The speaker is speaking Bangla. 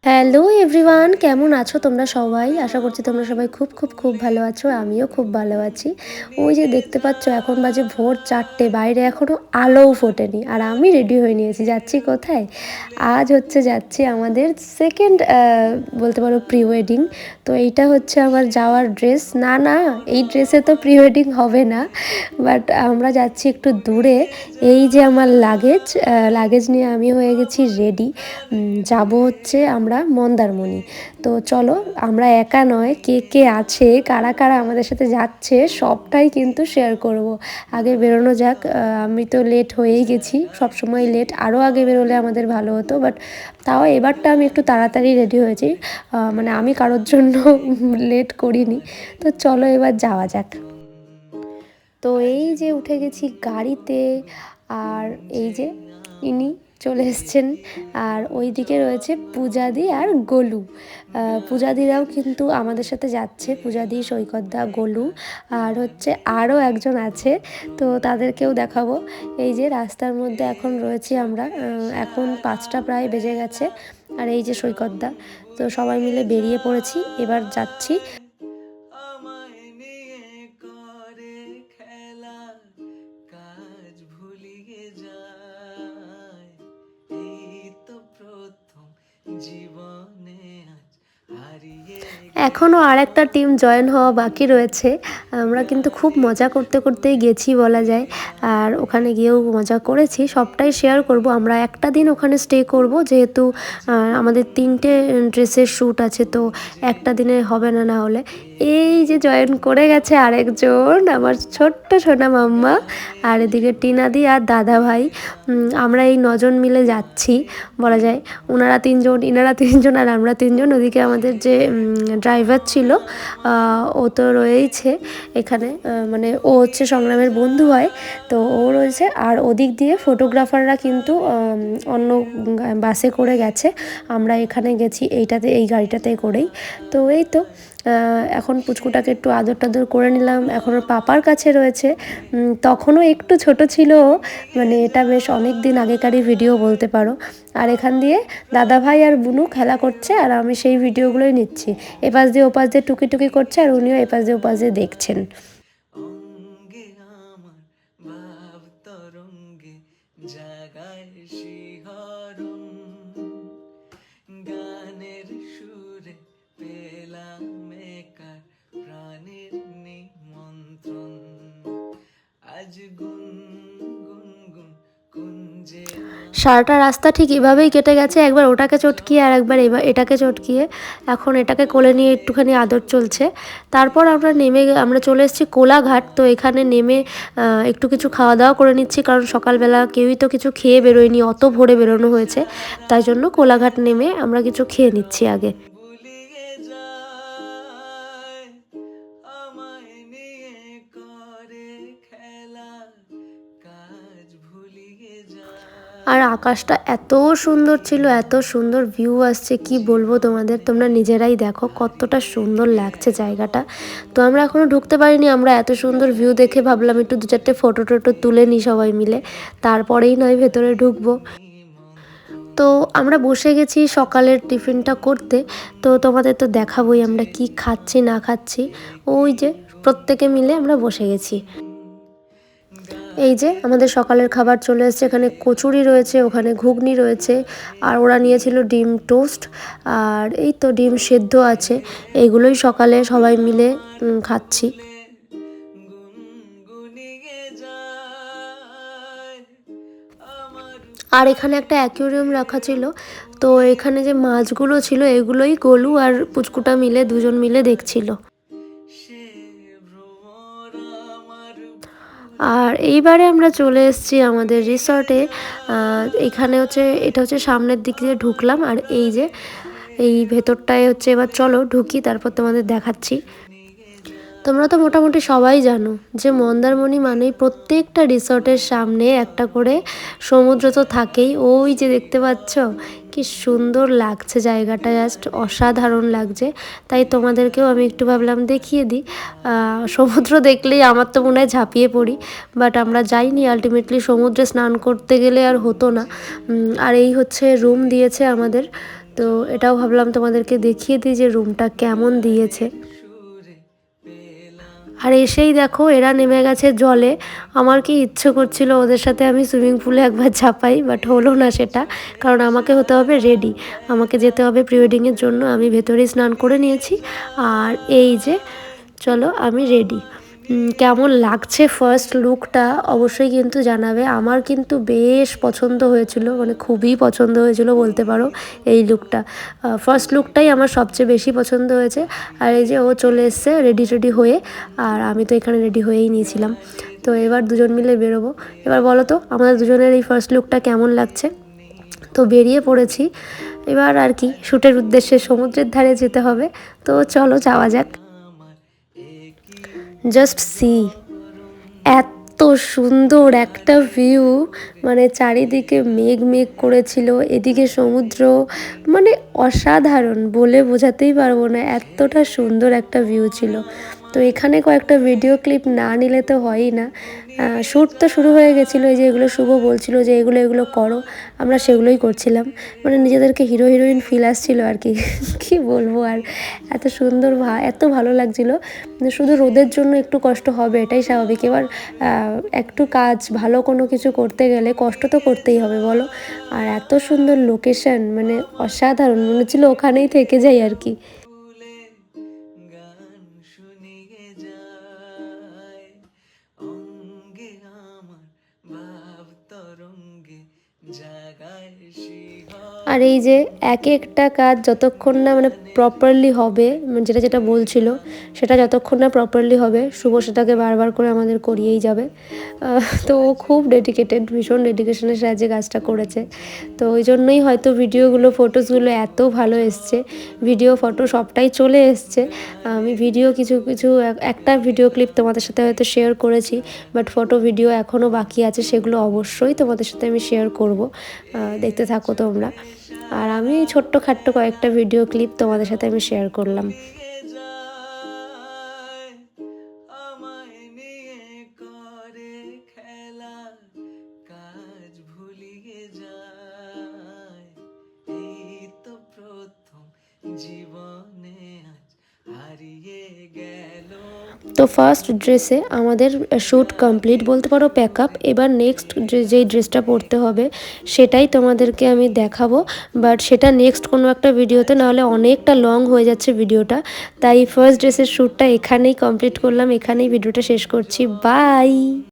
হ্যালো এভরিওয়ান, কেমন আছো তোমরা সবাই? আশা করছি তোমরা সবাই খুব খুব খুব ভালো আছো। আমিও খুব ভালো আছি। ওই যে দেখতে পাচ্ছ এখন বাজে ভোর 4টে, বাইরে এখনও আলোও ফোটেনি আর আমি রেডি হয়ে নিয়েছি। যাচ্ছি কোথায়? আজ যাচ্ছি আমাদের সেকেন্ড বলতে পারো প্রি ওয়েডিং। তো এইটা হচ্ছে আমার যাওয়ার ড্রেস। না না, এই ড্রেসে তো প্রি ওয়েডিং হবে না, বাট আমরা যাচ্ছি একটু দূরে। এই যে আমার লাগেজ নিয়ে আমি হয়ে গেছি রেডি। যাব হচ্ছে আমরা মন্দারমণি। তো চলো, আমরা একা নয়, কে কে আছে, কারা কারা আমাদের সাথে যাচ্ছে সবটাই কিন্তু শেয়ার করব। আগে বেরোনো যাক। আমি তো লেট হয়েই গেছি, সবসময় লেট। আরও আগে বেরোলে আমাদের ভালো হতো, বাট তাও এবারটা আমি একটু তাড়াতাড়ি রেডি হয়েছি। মানে আমি কারোর জন্য লেট করিনি। তো চলো এবার যাওয়া যাক। তো এই যে উঠে গেছি গাড়িতে, আর এই যে ইনি চলে এসছেন। আর ওই দিকে রয়েছে পূজাদি আর গোলু। পূজাদিরাও কিন্তু আমাদের সাথে যাচ্ছে, পূজাদি, সৈকতদা, গোলু আর হচ্ছে আরও একজন আছে। তো তাদেরকেও দেখাবো। এই যে রাস্তার মধ্যে এখন রয়েছি আমরা। এখন 5টা প্রায় বেজে গেছে। আর এই যে সৈকতদা। তো সবাই মিলে বেরিয়ে পড়েছি, এবার যাচ্ছি। এখনও আর একটা টিম জয়েন হওয়া বাকি রয়েছে। আমরা কিন্তু খুব মজা করতে করতেই গেছি বলা যায়। আর ওখানে গিয়েও মজা করেছি, সবটাই শেয়ার করব। আমরা একটা দিন ওখানে স্টে করব, যেহেতু আমাদের 3টে ড্রেসের শ্যুট আছে, তো একটা দিনে হবে না। না হলে এই যে জয়েন করে গেছে আরেকজন, আমার ছোট্ট সোনা মাম্মা। আর এদিকে টিনাদি আর দাদা ভাই। আমরা এই 9জন মিলে যাচ্ছি বলা যায়। ইনারা 3জন আর আমরা 3জন। ওদিকে আমাদের যে ড্রাইভার ছিল, ও তো রয়েইছে এখানে। মানে ও হচ্ছে সংগ্রামের বন্ধু হয়, তো ও রয়েছে। আর ওদিক দিয়ে ফটোগ্রাফাররা কিন্তু অন্য বাসে করে গেছে। আমরা এখানে গেছি এই গাড়িটাতে করেই। তো এই তো এখন পুচকুটাকে একটু আদর টাদর করে নিলাম। এখন ওর পাপার কাছে রয়েছে। তখনও একটু ছোট ছিল, মানে এটা বেশ অনেক দিন আগেকারই ভিডিও বলতে পারো। আর এখান দিয়ে দাদা ভাই আর বুনু খেলা করছে, আর আমি সেই ভিডিওগুলোই নিচ্ছি। এপাশ দিয়ে ওপাশ দিয়ে টুকি টুকি করছে, আর উনিও এপাশ দিয়ে ওপাশ দিয়ে দেখছেন। সারাটা রাস্তা ঠিক এভাবেই কেটে গেছে, একবার ওটাকে চটকিয়ে আর একবার এটাকে চটকিয়ে। এখন এটাকে কোলে নিয়ে একটুখানি আদর চলছে। তারপর আমরা চলে এসেছি কোলাঘাট। তো এখানে নেমে একটু কিছু খাওয়া দাওয়া করে নিচ্ছি, কারণ সকালবেলা কেউই তো কিছু খেয়ে বেরোয়নি, অত ভোরে বেরোনো হয়েছে। তাই জন্য কোলাঘাট নেমে আমরা কিছু খেয়ে নিচ্ছি আগে। আর আকাশটা এত সুন্দর ছিল, এত সুন্দর ভিউ আসছে, কি বলবো তোমাদের, তোমরা নিজেরাই দেখো কতটা সুন্দর লাগছে জায়গাটা। তো আমরা এখনও ঢুকতে পারিনি। আমরা এত সুন্দর ভিউ দেখে ভাবলাম একটু 2-4টে ফটো টোটো তুলে নিই সবাই মিলে, তারপরেই নয় ভেতরে ঢুকবো। তো আমরা বসে গেছি সকালের টিফিনটা করতে। তো তোমাদের তো দেখাবোই আমরা কি খাচ্ছি না খাচ্ছি। ওই যে প্রত্যেকে মিলে আমরা বসে গেছি। এই যে আমাদের সকালের খাবার চলে এসেছে। এখানে কচুরি রয়েছে, ওখানে ঘুগনি রয়েছে, আর ওরা নিয়েছিল ডিম টোস্ট, আর এই তো ডিম সেদ্ধ আছে। এইগুলোই সকালে সবাই মিলে খাচ্ছি। আর এখানে একটা অ্যাকুয়ারিয়াম রাখা ছিল। তো এখানে যে মাছগুলো ছিল, এগুলোই গোলু আর পুচকুটা মিলে 2জন মিলে দেখছিল। আর এইবারে আমরা চলে এসেছি আমাদের রিসর্টে। এটা হচ্ছে সামনের দিক দিয়ে ঢুকলাম, আর এই যে এই ভেতরটায় হচ্ছে। এবার চলো ঢুকি, তারপর তোমাদের দেখাচ্ছি। তোমরা তো মোটামুটি সবাই জানো যে মন্দারমণি মানেই প্রত্যেকটা রিসর্টের সামনে একটা করে সমুদ্র তো থাকেই। ওই যে দেখতে পাচ্ছ কি সুন্দর লাগছে জায়গাটা, জাস্ট অসাধারণ লাগছে। তাই তোমাদেরকেও আমি একটু ভাবলাম দেখিয়ে দিই। সমুদ্র দেখলেই আমার তো মনে হয় ঝাঁপিয়ে পড়ি, বাট আমরা যাইনি। আলটিমেটলি সমুদ্রে স্নান করতে গেলে আর হতো না। আর এই হচ্ছে রুম দিয়েছে আমাদের। তো এটাও ভাবলাম তোমাদেরকে দেখিয়ে দিই যে রুমটা কেমন দিয়েছে। আর এসেই দেখো এরা নেমে গেছে জলে। আমার কি ইচ্ছে করছিল ওদের সাথে আমি সুইমিং পুলে একবার ঝাঁপাই, বাট হলো না সেটা, কারণ আমাকে হতে হবে রেডি, আমাকে যেতে হবে প্রি ওয়েডিংয়ের জন্য। আমি ভেতরেই স্নান করে নিয়েছি, আর এই যে চলো আমি রেডি। কেমন লাগছে ফার্স্ট লুকটা অবশ্যই কিন্তু জানাবে। আমার কিন্তু বেশ পছন্দ হয়েছিল, মানে খুবই পছন্দ হয়েছিল বলতে পারো এই লুকটা। ফার্স্ট লুকটাই আমার সবচেয়ে বেশি পছন্দ হয়েছে। আর এই যে ও চলে এসছে রেডি রেডি হয়ে, আর আমি তো এখানে রেডি হয়েই নিয়েছিলাম। তো এবার দুজন মিলে বেরোবো। এবার বলো তো আমাদের দুজনের এই ফার্স্ট লুকটা কেমন লাগছে। তো বেরিয়ে পড়েছি এবার আর কি, শ্যুটের উদ্দেশ্যে সমুদ্রের ধারে যেতে হবে। তো চলো যাওয়া যাক। জাস্ট সি, এত সুন্দর একটা ভিউ, মানে চারিদিকে মেঘ মেঘ করেছিল, এদিকে সমুদ্র, মানে অসাধারণ, বলে বোঝাতেই পারবো না, এতটা সুন্দর একটা ভিউ ছিল। তো এখানে কয়েকটা ভিডিও ক্লিপ না নিলে তো হয়ই না। শ্যুট তো শুরু হয়ে গেছিলো, এই যে এগুলো শুভ বলছিল যে এগুলো এগুলো করো, আমরা সেগুলোই করছিলাম। মানে নিজেদেরকে হিরো হিরোইন ফিল আসছিল আর কি কি বলবো আর, এত সুন্দর এত ভালো লাগছিলো। শুধু রোদের জন্য একটু কষ্ট হবে, এটাই স্বাভাবিক। এবার একটু কাজ ভালো কোনো কিছু করতে গেলে কষ্ট তো করতেই হবে বলো। আর এত সুন্দর লোকেশন, মানে অসাধারণ, মনে হচ্ছিলো ওখানেই থেকে যাই আর কি। আর এই যে এক একটা কাজ যতক্ষণ না মানে প্রপারলি হবে, মানে যেটা যেটা বলছিল সেটা যতক্ষণ না প্রপারলি হবে, শুভ সেটাকে বারবার করে আমাদের করিয়েই যাবে। তো ও খুব ডেডিকেটেড, ভীষণ ডেডিকেশনের সাহায্যে কাজটা করেছে। তো ওই জন্যই হয়তো ভিডিওগুলো ফটোসগুলো এত ভালো এসছে, ভিডিও ফটো সবটাই চলে এসছে। আমি ভিডিও কিছু কিছু একটা ভিডিও ক্লিপ তোমাদের সাথে হয়তো শেয়ার করেছি, বাট ফটো ভিডিও এখনও বাকি আছে, সেগুলো অবশ্যই তোমাদের সাথে আমি শেয়ার করব, দেখতে থাকো তোমরা। আর আমি ছোট্ট খাট্ট কয়েকটা ভিডিও ক্লিপ তোমাদের সাথে আমি শেয়ার করলাম। তো ফার্স্ট ড্রেসে আমাদের শ্যুট কমপ্লিট বলতে পারো, প্যাক আপ। এবার নেক্সট যেই ড্রেসটা পরতে হবে সেটাই তোমাদেরকে আমি দেখাবো, বাট সেটা নেক্সট কোনো একটা ভিডিওতে, নাহলে অনেকটা লং হয়ে যাচ্ছে ভিডিওটা। তাই ফার্স্ট ড্রেসের শ্যুটটা এখানেই কমপ্লিট করলাম, এখানেই ভিডিওটা শেষ করছি। বাই।